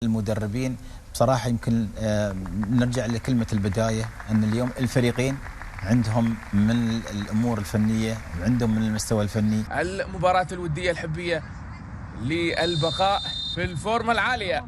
المدربين بصراحة يمكن نرجع لكلمة البداية أن اليوم الفريقين عندهم من الأمور الفنية وعندهم من المستوى الفني. المباراة الودية الحبية للبقاء في الفورمة العالية.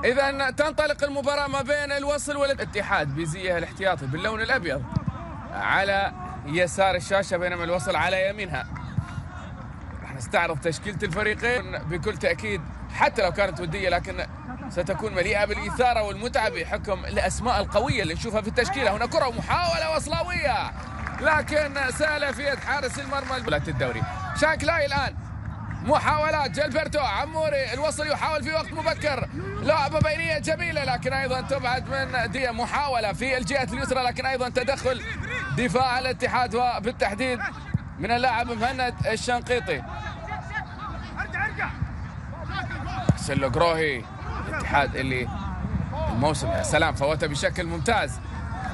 إذا تنطلق المباراة ما بين الوصل والاتحاد بزيه الاحتياطي باللون الأبيض على يسار الشاشة، بينما الوصل على يمينها. راح نستعرض تشكيلة الفريقين بكل تأكيد، حتى لو كانت ودية لكن ستكون مليئة بالإثارة والمتعة بحكم الأسماء القوية اللي نشوفها في التشكيلة. هنا كرة ومحاولة وصلاوية، لكن سهلة في يد حارس المرمى الدوري شانكلاي. الآن محاولات جيلبرتو عموري، الوصل يحاول في وقت مبكر، لعبة بينية جميلة لكن أيضا تبعد من دي. محاولة في الجهة اليسرى لكن أيضا تدخل دفاع الاتحاد وبالتحديد من اللاعب مهند الشنقيطي. سلو قروهي الاتحاد اللي الموسم يا سلام فوتها بشكل ممتاز.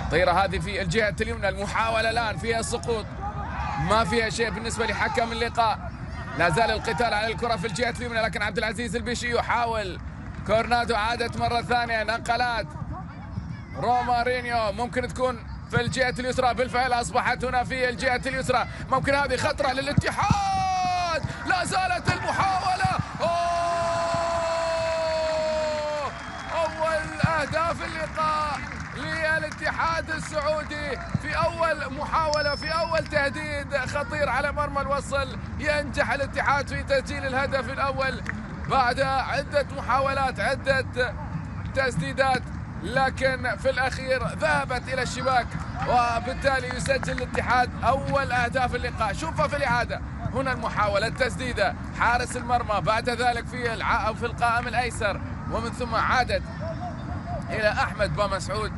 الطيرة هذه في الجهة اليمنى، المحاولة الآن فيها السقوط، ما فيها شيء بالنسبة لحكم اللقاء. لا زال القتال على الكرة في الجهة اليمنى لكن عبد العزيز البيشي يحاول. كورنادو عادت مرة ثانية، نقلات رومارينيو ممكن تكون في الجهة اليسرى، بالفعل أصبحت هنا في الجهة اليسرى. ممكن هذه خطرة للاتحاد، لا زالت المحاولة. أول أهداف اللقاء للاتحاد السعودي في أول محاولة، في أول تهديد خطير على مرمى الوصل. ينجح الاتحاد في تسجيل الهدف الأول بعد عدة محاولات، عدة تسديدات، لكن في الأخير ذهبت إلى الشباك وبالتالي يسجل الاتحاد أول أهداف اللقاء. شوفها في الإعادة، هنا المحاولة، التسديدة، حارس المرمى، بعد ذلك في القائم الأيسر، ومن ثم عادت إلى أحمد بامسعود.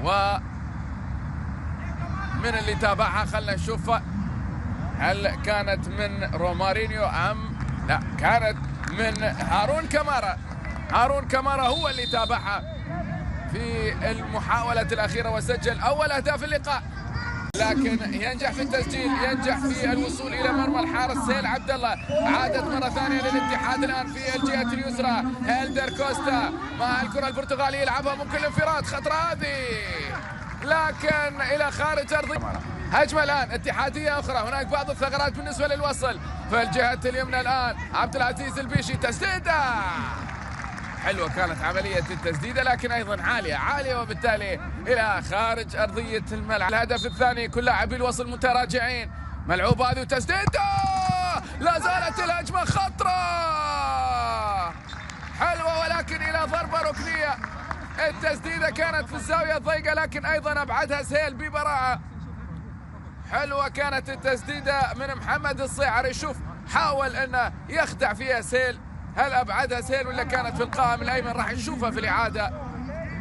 ومن اللي تابعها خلنا نشوفها، هل كانت من رومارينيو أم لا؟ كانت من هارون كمارا. هارون كمارا هو اللي تابعها في المحاولة الأخيرة وسجل أول أهداف اللقاء، لكن ينجح في التسجيل، ينجح في الوصول إلى مرمى الحارس سهيل عبد الله. عادت مرة ثانية للاتحاد الآن في الجهة اليسرى، هيلدر كوستا مع الكرة البرتغالية يلعبها، ممكن الانفراد، خطرة هذه لكن إلى خارج أرضية. هجمة الآن اتحادية أخرى، هناك بعض الثغرات بالنسبة للوصل في الجهة اليمنى. الآن عبد العزيز البيشي، تسديدة حلوة كانت عملية التسديدة لكن أيضا عالية وبالتالي إلى خارج أرضية الملعب. الهدف الثاني، كل لاعبي الوصل متراجعين، ملعوبة هذه وتسديدة، لا زالت الهجمة خطرة حلوة ولكن إلى ضربة ركنية. التسديدة كانت في الزاوية الضيقة لكن أيضا أبعدها سهيل ببراعة. حلوة كانت التسديدة من محمد الصيعري، شوف حاول أنه يخدع فيها سهيل، هل أبعدها سهيل ولا كانت في القائم الأيمن؟ راح نشوفها في الإعادة،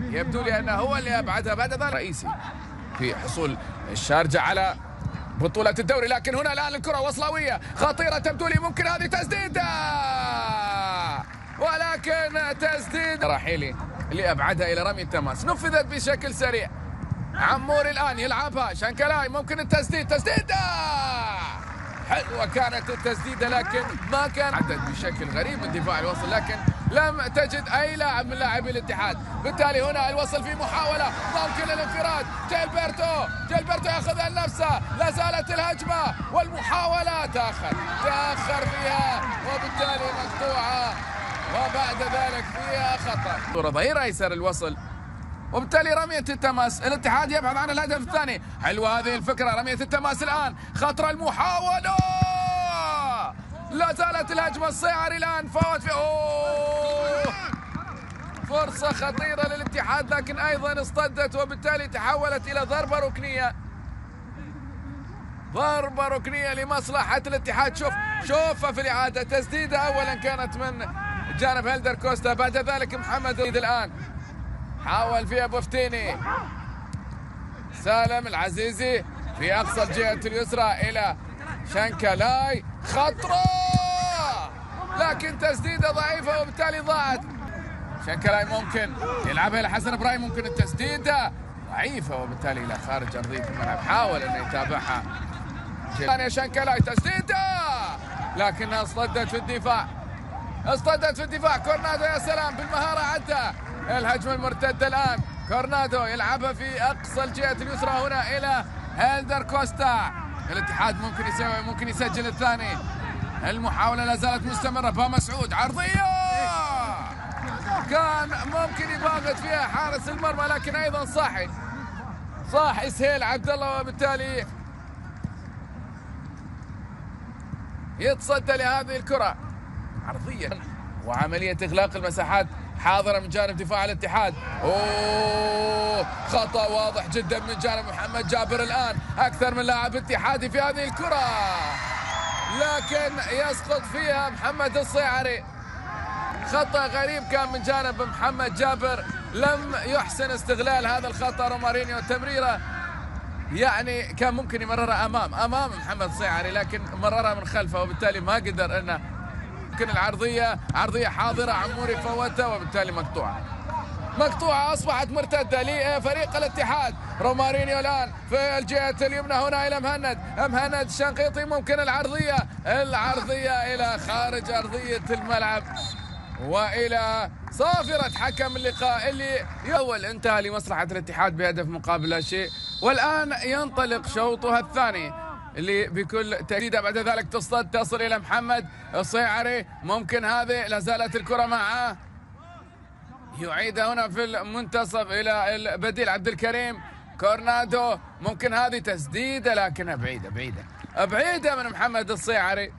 يبدو لي أنه هو اللي أبعدها. بعد ذلك رئيسي في حصول الشارجة على بطولة الدوري، لكن هنا الآن الكرة وصلاوية خطيرة، تبدو لي ممكن هذه تسديدة، ولكن تسديدة راحيلي اللي أبعدها إلى رمي التماس، نفذت بشكل سريع. عموري الآن يلعبها، شانكلاي ممكن التسديد، تسديدة حلوة كانت التسديدة لكن ما كان عدد بشكل غريب من دفاع الوصل، لكن لم تجد أي لاعب من لاعبي الاتحاد. بالتالي هنا الوصل في محاولة، ممكن الانفراد، جيلبرتو يأخذها لنفسه، لا زالت الهجمة والمحاولة، تأخر فيها وبالتالي مقطوعة، وبعد ذلك فيها خطأ. ظهير أيسر الوصل وبالتالي رمية التماس، الاتحاد يبحث عن الهدف الثاني. حلوة هذه الفكرة، رمية التماس الآن، خطرة المحاولة، لا زالت الهجمة. الصيعري الآن فوت في فرصة خطيرة للاتحاد لكن أيضا اصطدت وبالتالي تحولت إلى ضربة ركنية. ضربة ركنية لمصلحة الاتحاد. شوفها في الإعادة، تسديدة أولا كانت من جانب هيلدر كوستا، بعد ذلك محمد الآن حاول فيها بوفتيني، سالم العزيزي في أقصى الجهة اليسرى إلى شانكلاي، خطرة لكن تسديدة ضعيفة وبالتالي ضاعت. شانكلاي ممكن يلعبها إلى حسن إبراهيم، ممكن التسديدة ضعيفة وبالتالي إلى خارج أرضية الملعب، حاول أن يتابعها ثانية. شانكلاي تسديدة لكنها اصطدت في الدفاع. اصطدت في الدفاع كورنادو، يا سلام بالمهارة عدى الهجمة المرتدة الآن. كورنادو يلعبها في أقصى الجهة اليسرى هنا إلى هيلدر كوستا. الاتحاد ممكن يسجل الثاني. المحاولة لا زالت مستمرة. بامسعود عرضية كان ممكن يباغت فيها حارس المرمى، لكن أيضا صاحي سهيل عبد الله، وبالتالي يتصدى لهذه الكرة عرضية. وعملية إغلاق المساحات حاضرة من جانب دفاع الاتحاد. خطأ واضح جدا من جانب محمد جابر. الآن أكثر من لاعب اتحادي في هذه الكرة، لكن يسقط فيها محمد الصيعري. خطأ غريب كان من جانب محمد جابر، لم يحسن استغلال هذا الخطأ رومارينيو. تمريرة يعني كان ممكن يمررها أمام محمد الصيعري، لكن مررها من خلفه، وبالتالي ما قدر أنه يمكن عرضية حاضرة. عموري فوتها، وبالتالي مقطوعة أصبحت مرتدة لفريق الاتحاد. رومارينيو الآن في الجهة اليمنى هنا إلى مهند الشنقيطي. ممكن العرضية إلى خارج أرضية الملعب وإلى صافرة حكم اللقاء اللي أول انتهى لمصلحة الاتحاد بهدف مقابل لا شيء. والآن ينطلق شوطها الثاني اللي بكل تأكيد بعد ذلك تصل إلى محمد الصيعري. ممكن هذه لا زالت الكرة معه، يعيدها هنا في المنتصف إلى البديل عبد الكريم. كورنادو ممكن هذه تسديدة، لكنها بعيدة من محمد الصيعري،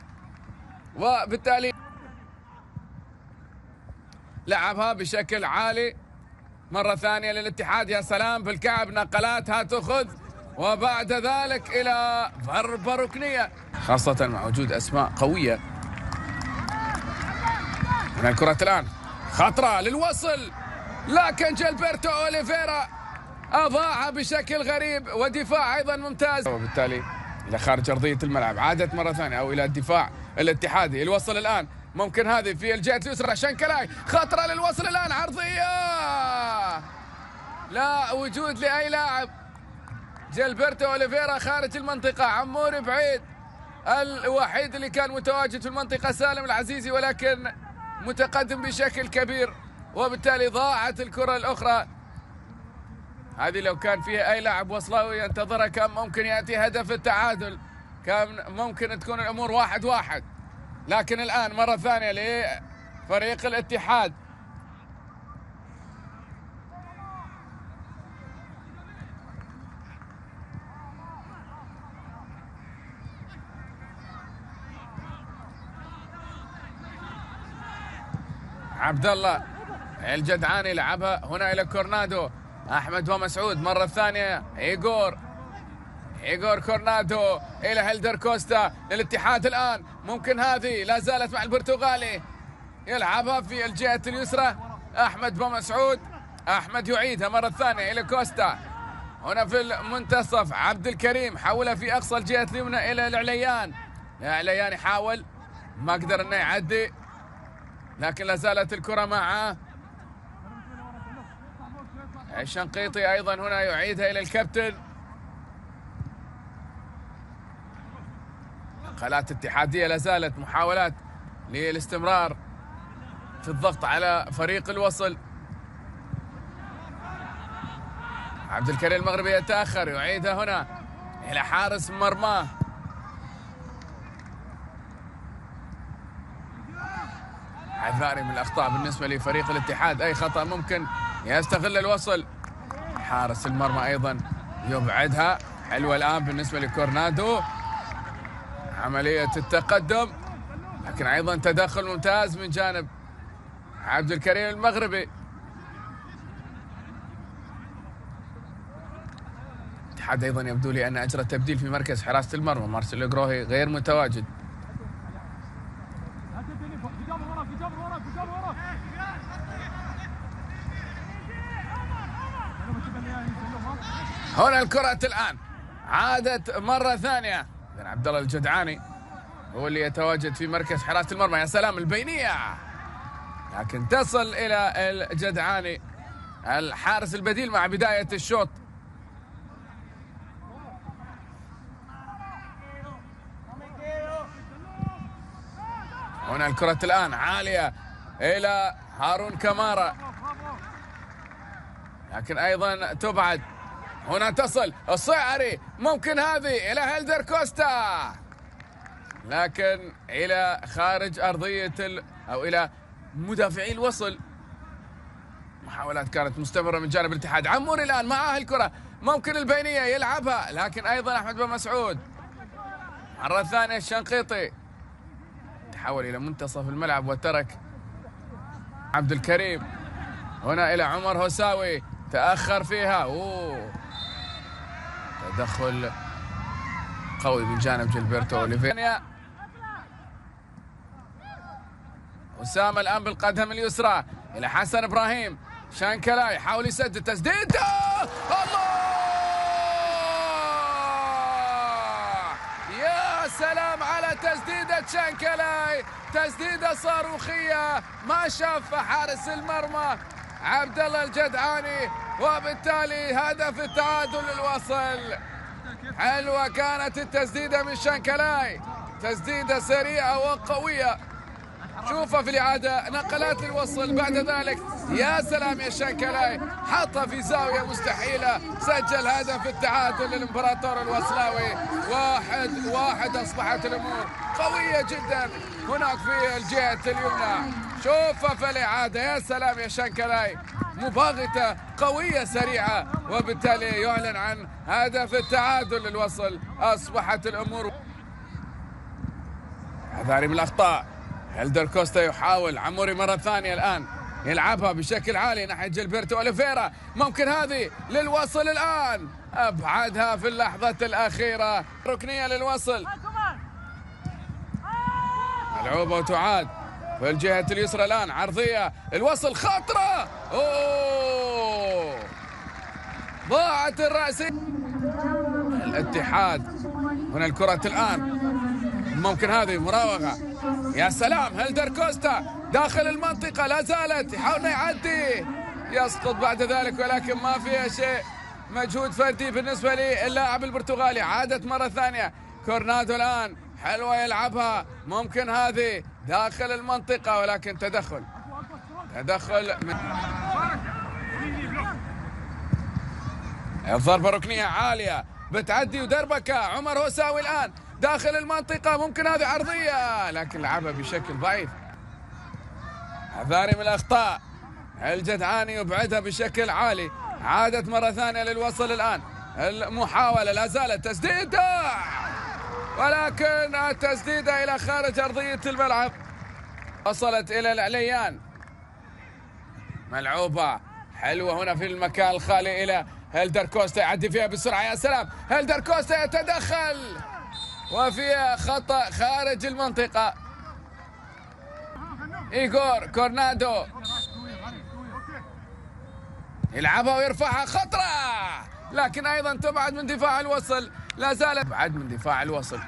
وبالتالي لعبها بشكل عالي مرة ثانية للاتحاد. يا سلام بالكعب، نقلاتها تأخذ، وبعد ذلك إلى ضربة ركنية، خاصة مع وجود أسماء قوية. هنا الكرة الآن خطرة للوصل، لكن جيلبرتو أوليفيرا أضاعها بشكل غريب، ودفاع أيضا ممتاز، وبالتالي إلى خارج أرضية الملعب. عادت مرة ثانية أو إلى الدفاع الاتحادي. الوصل الآن ممكن هذه في الجهة اليسرى. شنكلاي خطرة للوصل الآن، عرضية لا وجود لأي لاعب. جيلبرتو أوليفيرا خارج المنطقة. عموري بعيد، الوحيد اللي كان متواجد في المنطقة سالم العزيزي، ولكن متقدم بشكل كبير، وبالتالي ضاعت الكرة الأخرى. هذه لو كان فيها أي لاعب وصلاوي ينتظرها كان ممكن يأتي هدف التعادل، كان ممكن تكون الأمور 1-1. لكن الآن مرة ثانية لفريق الاتحاد. عبد الله الجدعاني لعبها هنا إلى كورنادو. أحمد ومسعود مرة ثانية. إيغور كورنادو إلى هيلدر كوستا للاتحاد. الآن ممكن هذه لا زالت مع البرتغالي، يلعبها في الجهة اليسرى. أحمد ومسعود. أحمد يعيدها مرة ثانية إلى كوستا. هنا في المنتصف عبد الكريم حولها في أقصى الجهة اليمنى إلى العليان. العليان يحاول، ما قدر أنه يعدي، لكن لا زالت الكرة معه. الشنقيطي أيضا هنا يعيدها إلى الكابتن. نقلات اتحادية لا زالت، محاولات للاستمرار في الضغط على فريق الوصل. عبد الكريم المغربي يتأخر، يعيدها هنا إلى حارس مرماه. حذاري من الأخطاء بالنسبة لفريق الاتحاد، أي خطأ ممكن يستغل الوصل. حارس المرمى أيضا يبعدها. حلوة الآن بالنسبة لكورنادو، عملية التقدم، لكن أيضا تدخل ممتاز من جانب عبد الكريم المغربي. الاتحاد أيضا يبدو لي أن أجرى تبديل في مركز حراسة المرمى. مارسيلو جروهي غير متواجد. هنا الكرة الآن عادت مرة ثانية. عبد الله الجدعاني هو اللي يتواجد في مركز حراسة المرمى. يا سلام البينية، لكن تصل إلى الجدعاني الحارس البديل مع بداية الشوط. هنا الكرة الآن عالية إلى هارون كمارا، لكن أيضا تبعد. هنا تصل الصعري، ممكن هذه إلى هيلدر كوستا، لكن إلى خارج أرضية أو إلى مدافعي الوصل. محاولات كانت مستمرة من جانب الاتحاد. عموري الآن معاه الكرة، ممكن البينية يلعبها، لكن أيضا أحمد بن مسعود. مرة ثانية الشنقيطي تحول إلى منتصف الملعب وترك عبد الكريم. هنا إلى عمر هساوي، تأخر فيها. تدخل قوي من جانب جilberto أوليفيرا. أسامة الآن بالقدم اليسرى إلى حسن إبراهيم. شانكلا يحاول يسدد، تسديده الله! يا سلام على تسديدة شانكلا، تسديدة صاروخية ما شاف حارس المرمى عبد الله الجدعاني، وبالتالي هدف التعادل للوصل. حلوة كانت التسديدة من شانكلاي، تسديدة سريعة وقوية. شوفها في الإعادة، نقلات للوصل بعد ذلك. يا سلام يا شانكلاي، حطها في زاوية مستحيلة، سجل هدف التعادل للإمبراطور الوصلاوي. 1-1. أصبحت الأمور قوية جدا هناك في الجهة اليمنى. شوفها في الإعادة، يا سلام يا شانكلاي، مباغتة قوية سريعة، وبالتالي يعلن عن هدف التعادل للوصل. أصبحت الأمور حذاري من الأخطاء. هيلدر كوستا يحاول. عموري مرة ثانية الآن يلعبها بشكل عالي ناحية جilberto أوليفيرا، ممكن هذه للوصل الآن، أبعدها في اللحظة الأخيرة. ركنية للوصل، ملعوبة وتعاد في الجهة اليسرى الآن. عرضية الوصل، خطرة، ضاعت الرأسية. الاتحاد هنا الكرة الآن، ممكن هذه مراوغة. يا سلام، هيلدر كوستا داخل المنطقة، لا زالت يحاول يعدي، يسقط بعد ذلك، ولكن ما فيها شيء. مجهود فردي بالنسبة للاعب البرتغالي. عادت مرة ثانية كورنادو الآن، حلوة يلعبها، ممكن هذه داخل المنطقة، ولكن تدخل من ضربة ركنية عالية بتعدي ودربكة. عمر هساوي الآن داخل المنطقة، ممكن هذه عرضية، لكن لعبها بشكل ضعيف. حذاري من الأخطاء. الجدعاني يبعدها بشكل عالي. عادت مرة ثانية للوصل الآن، المحاولة لا زالت، تسديدة، ولكن التسديدة إلى خارج أرضية الملعب. وصلت إلى العليان، ملعوبة حلوة هنا في المكان الخالي إلى هيلدر كوستا، يعدي فيها بسرعة. يا سلام، هيلدر كوستا يتدخل، وفيها خطأ خارج المنطقة. إيغور كورنادو يلعبها ويرفعها، خطرة، لكن أيضا تبعد من دفاع الوصل. لا زالت تبعد من دفاع الوصل،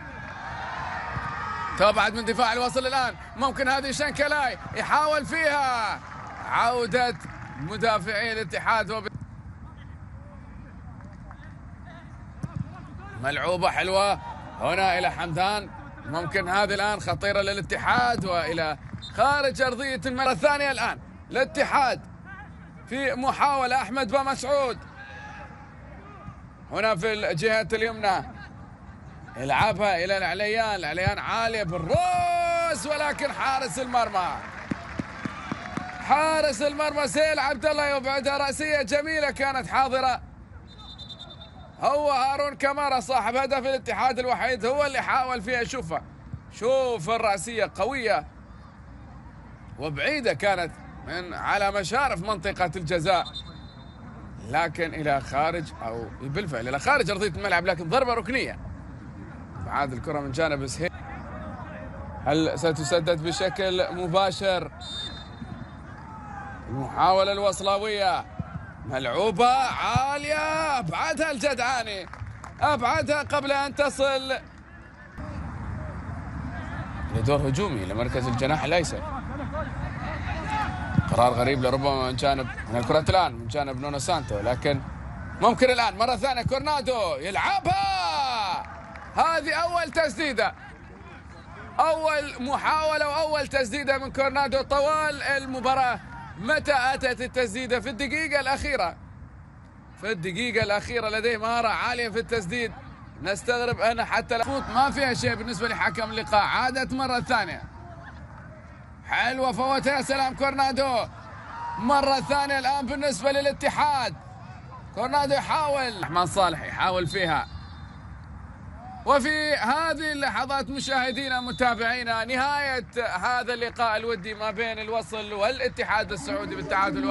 تبعد من دفاع الوصل الآن. ممكن هذه شانكلاي يحاول فيها، عودة مدافعي الاتحاد. ملعوبة حلوة هنا إلى حمدان، ممكن هذه الآن خطيرة للاتحاد، وإلى خارج أرضية الملعب. الثانية الآن الاتحاد في محاولة. أحمد بن مسعود هنا في الجهة اليمنى، يلعبها إلى العليان. العليان عالية بالراس، ولكن حارس المرمى سيل عبد الله يبعدها. رأسية جميلة كانت حاضرة. هو هارون كمارا صاحب هدف الاتحاد الوحيد، هو اللي حاول فيها. شوف الرأسية قوية وبعيدة، كانت من على مشارف منطقة الجزاء، لكن إلى خارج، أو بالفعل إلى خارج أرضية الملعب، لكن ضربة ركنية. بعد الكرة من جانب سهيل، هل ستسدد بشكل مباشر؟ المحاولة الوصلاوية، ملعوبة عالية، أبعدها الجدعاني، أبعدها قبل أن تصل لدور هجومي لمركز الجناح الأيسر. قرار غريب لربما من جانب، من الكرة الآن من جانب نونو سانتو، لكن ممكن الآن مرة ثانية كورنادو يلعبها. هذه أول تسديدة أول محاولة وأول تسديدة من كورنادو طوال المباراة. متى أتت التسديدة؟ في الدقيقة الأخيرة. في الدقيقة الأخيرة لديه مهارة عالية في التسديد. نستغرب أنا حتى ما فيها شيء بالنسبة لحكم اللقاء. عادت مرة ثانية حلوة، فوتها يا سلام كورنادو مرة ثانية. الآن بالنسبة للاتحاد كورنادو يحاول، رحمن صالح يحاول فيها. وفي هذه اللحظات مشاهدينا متابعينا نهاية هذا اللقاء الودي ما بين الوصل والاتحاد السعودي بالتعادل.